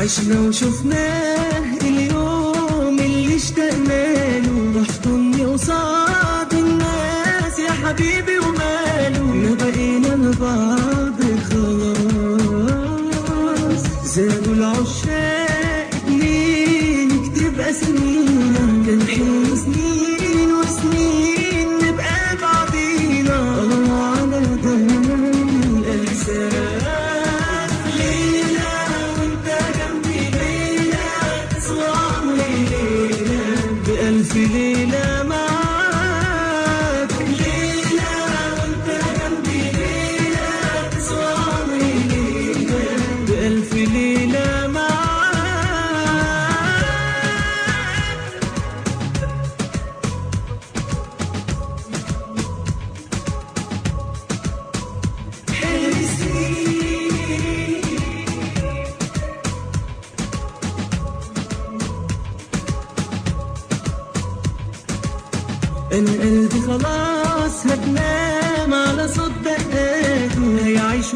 عشنا وشفناه اليوم اللي اشتقنا له، احضني قصاد الناس يا حبيبي وماله، ما بقينا لبعض خلاص. زادوا العشاق اتنين تبقى سنينا، كان حلم سنين وسنين نبقى بعضينا. الله على ده الإحساس، بألف ليلة معاك، ليلة وانت جنبي، ليلة تصواني ليلة، بألف ليلة معاك. أنا قلبي خلاص هتنام على صوت دقاته، هيعيش